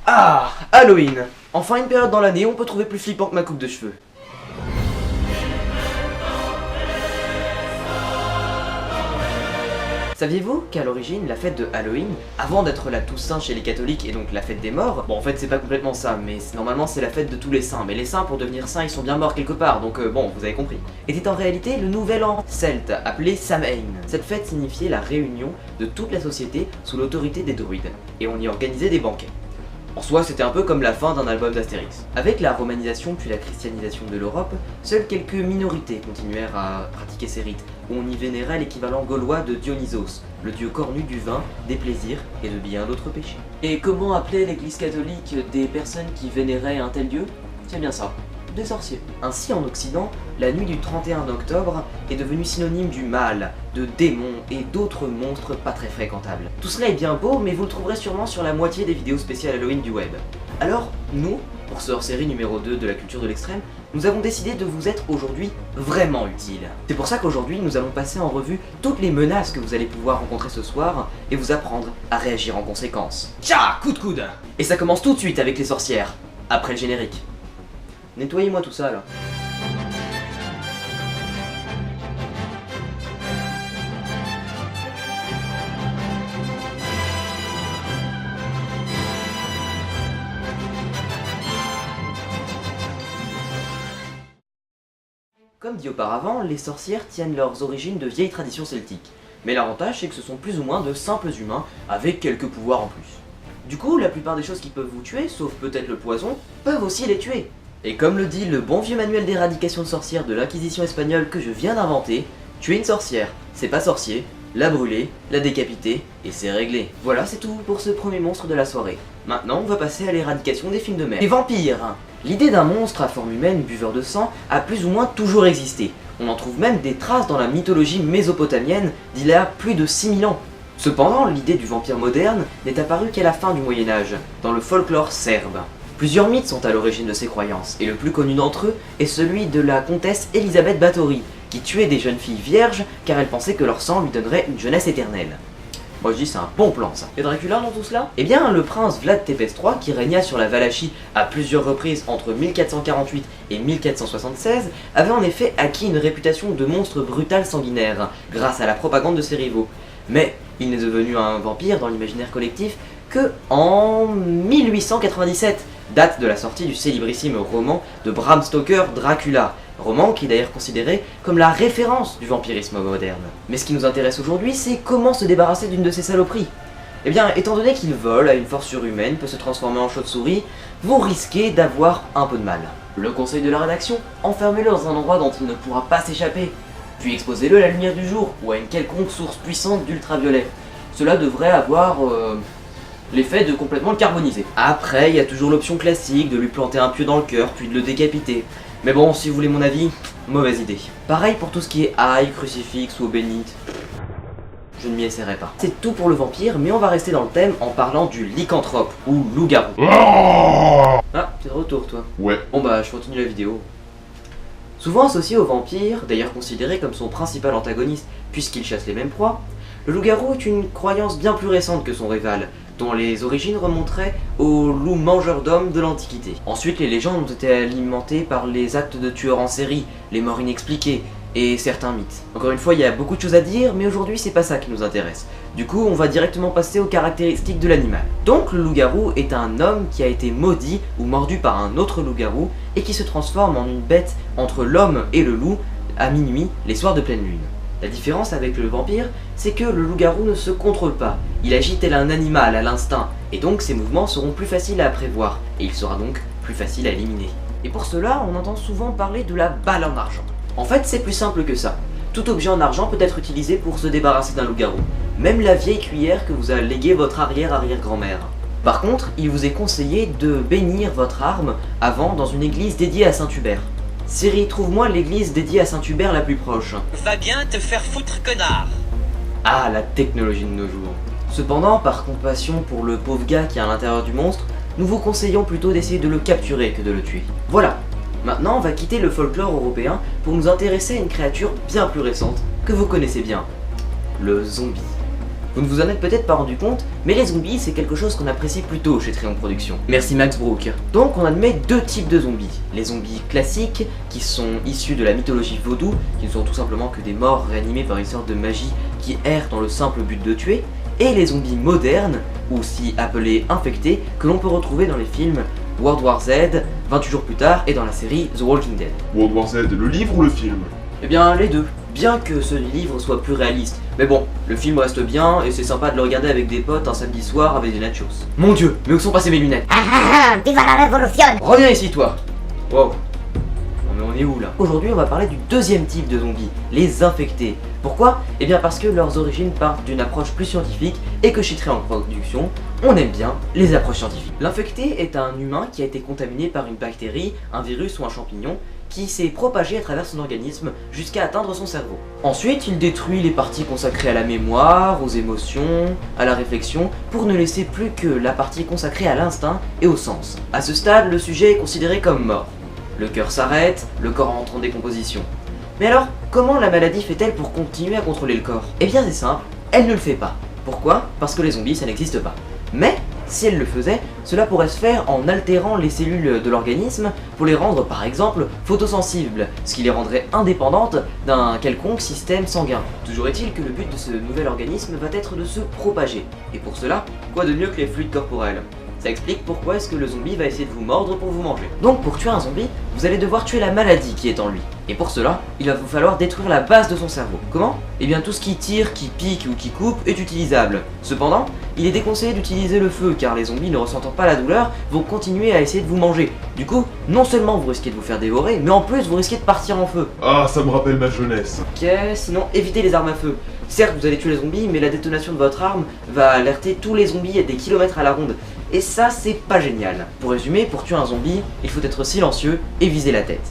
Ah, Halloween. Enfin une période dans l'année où on peut trouver plus flippant que ma coupe de cheveux. Saviez-vous qu'à l'origine, la fête de Halloween, avant d'être la Toussaint chez les catholiques et donc la fête des morts, bon en fait c'est pas complètement ça, mais normalement c'est la fête de tous les saints, mais les saints pour devenir saints ils sont bien morts quelque part, donc bon vous avez compris, était en réalité le nouvel an celte, appelé Samhain. Cette fête signifiait la réunion de toute la société sous l'autorité des druides, et on y organisait des banquets. En soi, c'était un peu comme la fin d'un album d'Astérix. Avec la romanisation puis la christianisation de l'Europe, seules quelques minorités continuèrent à pratiquer ces rites, où on y vénérait l'équivalent gaulois de Dionysos, le dieu cornu du vin, des plaisirs et de bien d'autres péchés. Et comment appelait l'église catholique des personnes qui vénéraient un tel dieu? C'est bien ça, des sorciers. Ainsi, en Occident, la nuit du 31 octobre est devenue synonyme du mal, de démons et d'autres monstres pas très fréquentables. Tout cela est bien beau, mais vous le trouverez sûrement sur la moitié des vidéos spéciales Halloween du web. Alors, nous, pour ce hors-série numéro 2 de la culture de l'extrême, nous avons décidé de vous être aujourd'hui vraiment utiles. C'est pour ça qu'aujourd'hui, nous allons passer en revue toutes les menaces que vous allez pouvoir rencontrer ce soir et vous apprendre à réagir en conséquence. Tcha, coup de coude! Et ça commence tout de suite avec les sorcières, après le générique. Nettoyez-moi tout ça là. Comme dit auparavant, les sorcières tiennent leurs origines de vieilles traditions celtiques. Mais l'avantage c'est que ce sont plus ou moins de simples humains avec quelques pouvoirs en plus. Du coup, la plupart des choses qui peuvent vous tuer, sauf peut-être le poison, peuvent aussi les tuer. Et comme le dit le bon vieux manuel d'éradication de sorcières de l'Inquisition espagnole que je viens d'inventer, tuer une sorcière, c'est pas sorcier, la brûler, la décapiter, et c'est réglé. Voilà, c'est tout pour ce premier monstre de la soirée. Maintenant, on va passer à l'éradication des films de merde. Les vampires! L'idée d'un monstre à forme humaine, buveur de sang, a plus ou moins toujours existé. On en trouve même des traces dans la mythologie mésopotamienne d'il y a plus de 6000 ans. Cependant, l'idée du vampire moderne n'est apparue qu'à la fin du Moyen-Âge, dans le folklore serbe. Plusieurs mythes sont à l'origine de ces croyances, et le plus connu d'entre eux est celui de la comtesse Elisabeth Bathory, qui tuait des jeunes filles vierges car elle pensait que leur sang lui donnerait une jeunesse éternelle. Moi je dis c'est un bon plan ça. Et Dracula dans tout cela? Eh bien le prince Vlad Tepes III, qui régna sur la Valachie à plusieurs reprises entre 1448 et 1476, avait en effet acquis une réputation de monstre brutal sanguinaire, grâce à la propagande de ses rivaux. Mais il n'est devenu un vampire dans l'imaginaire collectif que en 1897, date de la sortie du célébrissime roman de Bram Stoker, Dracula, roman qui est d'ailleurs considéré comme la référence du vampirisme moderne. Mais ce qui nous intéresse aujourd'hui, c'est comment se débarrasser d'une de ces saloperies. Eh bien, étant donné qu'ils volent à une force surhumaine, peut se transformer en chauve-souris, vous risquez d'avoir un peu de mal. Le conseil de la rédaction, enfermez-le dans un endroit dont il ne pourra pas s'échapper, puis exposez-le à la lumière du jour ou à une quelconque source puissante d'ultraviolet. Cela devrait avoir l'effet de complètement le carboniser. Après, il y a toujours l'option classique de lui planter un pieu dans le cœur puis de le décapiter. Mais bon, si vous voulez mon avis, mauvaise idée. Pareil pour tout ce qui est ail, crucifix ou eau bénite. Je ne m'y essaierai pas. C'est tout pour le vampire, mais on va rester dans le thème en parlant du lycanthrope, ou loup-garou. Ah, t'es de retour toi. Ouais. Bon bah, je continue la vidéo. Souvent associé au vampire, d'ailleurs considéré comme son principal antagoniste puisqu'il chasse les mêmes proies, le loup-garou est une croyance bien plus récente que son rival, dont les origines remonteraient au loup mangeur d'hommes de l'Antiquité. Ensuite, les légendes ont été alimentées par les actes de tueurs en série, les morts inexpliquées, et certains mythes. Encore une fois, il y a beaucoup de choses à dire, mais aujourd'hui c'est pas ça qui nous intéresse. Du coup, on va directement passer aux caractéristiques de l'animal. Donc, le loup-garou est un homme qui a été maudit ou mordu par un autre loup-garou, et qui se transforme en une bête entre l'homme et le loup à minuit, les soirs de pleine lune. La différence avec le vampire, c'est que le loup-garou ne se contrôle pas, il agit tel un animal à l'instinct, et donc ses mouvements seront plus faciles à prévoir, et il sera donc plus facile à éliminer. Et pour cela, on entend souvent parler de la balle en argent. En fait, c'est plus simple que ça. Tout objet en argent peut être utilisé pour se débarrasser d'un loup-garou, même la vieille cuillère que vous a léguée votre arrière-arrière-grand-mère. Par contre, il vous est conseillé de bénir votre arme avant dans une église dédiée à Saint-Hubert. Siri, trouve-moi l'église dédiée à Saint-Hubert la plus proche. Va bien te faire foutre, connard! Ah, la technologie de nos jours. Cependant, par compassion pour le pauvre gars qui est à l'intérieur du monstre, nous vous conseillons plutôt d'essayer de le capturer que de le tuer. Voilà. Maintenant, on va quitter le folklore européen pour nous intéresser à une créature bien plus récente que vous connaissez bien. Le zombie. Vous ne vous en êtes peut-être pas rendu compte, mais les zombies c'est quelque chose qu'on apprécie plutôt chez Triangle Productions. Merci Max Brook. Donc on admet deux types de zombies. Les zombies classiques, qui sont issus de la mythologie vaudou, qui ne sont tout simplement que des morts réanimés par une sorte de magie qui errent dans le simple but de tuer, et les zombies modernes, aussi appelés infectés, que l'on peut retrouver dans les films World War Z, 28 jours plus tard, et dans la série The Walking Dead. World War Z, le livre ou le film? Eh bien les deux, bien que ce livre soit plus réaliste. Mais bon, le film reste bien, et c'est sympa de le regarder avec des potes un samedi soir avec des nachos. Mon dieu, mais où sont passées mes lunettes? Viva la révolution! Reviens ici toi. Wow. Non mais on est où là? Aujourd'hui on va parler du deuxième type de zombies, les infectés. Pourquoi? Eh bien parce que leurs origines partent d'une approche plus scientifique et que chez Triangle Productions, on aime bien les approches scientifiques. L'infecté est un humain qui a été contaminé par une bactérie, un virus ou un champignon qui s'est propagé à travers son organisme jusqu'à atteindre son cerveau. Ensuite, il détruit les parties consacrées à la mémoire, aux émotions, à la réflexion, pour ne laisser plus que la partie consacrée à l'instinct et au sens. À ce stade, le sujet est considéré comme mort. Le cœur s'arrête, le corps entre en décomposition. Mais alors, comment la maladie fait-elle pour continuer à contrôler le corps? Eh bien c'est simple, elle ne le fait pas. Pourquoi? Parce que les zombies ça n'existe pas. Mais, si elle le faisait, cela pourrait se faire en altérant les cellules de l'organisme pour les rendre par exemple photosensibles, ce qui les rendrait indépendantes d'un quelconque système sanguin. Toujours est-il que le but de ce nouvel organisme va être de se propager. Et pour cela, quoi de mieux que les fluides corporels? Ça explique pourquoi est-ce que le zombie va essayer de vous mordre pour vous manger. Donc pour tuer un zombie, vous allez devoir tuer la maladie qui est en lui. Et pour cela, il va vous falloir détruire la base de son cerveau. Comment? Eh bien tout ce qui tire, qui pique ou qui coupe est utilisable. Cependant, il est déconseillé d'utiliser le feu car les zombies ne ressentant pas la douleur vont continuer à essayer de vous manger. Du coup, non seulement vous risquez de vous faire dévorer, mais en plus vous risquez de partir en feu. Ah, ça me rappelle ma jeunesse. Ok, sinon évitez les armes à feu. Certes, vous allez tuer les zombies, mais la détonation de votre arme va alerter tous les zombies à des kilomètres à la ronde. Et ça, c'est pas génial. Pour résumer, pour tuer un zombie, il faut être silencieux et viser la tête.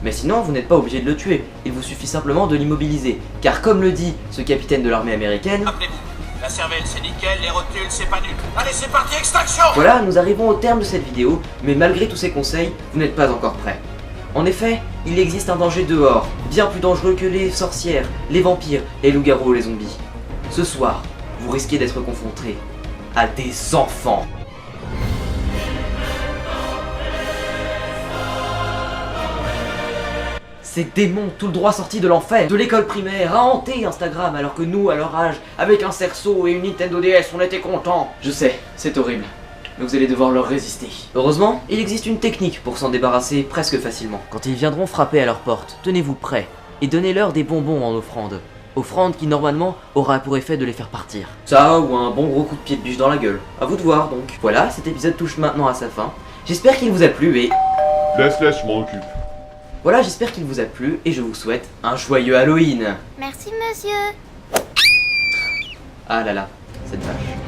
Mais sinon, vous n'êtes pas obligé de le tuer, il vous suffit simplement de l'immobiliser. Car comme le dit ce capitaine de l'armée américaine... Rappelez-vous, la cervelle c'est nickel, les rotules c'est pas nul. Allez, c'est parti, extraction! Voilà, nous arrivons au terme de cette vidéo, mais malgré tous ces conseils, vous n'êtes pas encore prêts. En effet, il existe un danger dehors, bien plus dangereux que les sorcières, les vampires, les loups-garous, les zombies. Ce soir, vous risquez d'être confrontés à des enfants. Ces démons tout le droit sortis de l'enfer, de l'école primaire, à hanter Instagram, alors que nous, à leur âge, avec un cerceau et une Nintendo DS, on était contents. Je sais, c'est horrible, mais vous allez devoir leur résister. Heureusement, il existe une technique pour s'en débarrasser presque facilement. Quand ils viendront frapper à leur porte, tenez-vous prêts et donnez-leur des bonbons en offrande. Offrande qui normalement aura pour effet de les faire partir. Ça ou un bon gros coup de pied de biche dans la gueule. À vous de voir donc. Voilà, cet épisode touche maintenant à sa fin. J'espère qu'il vous a plu et... Laisse, je m'en occupe. Voilà, j'espère qu'il vous a plu et je vous souhaite un joyeux Halloween. Merci monsieur! Ah là là, cette vache.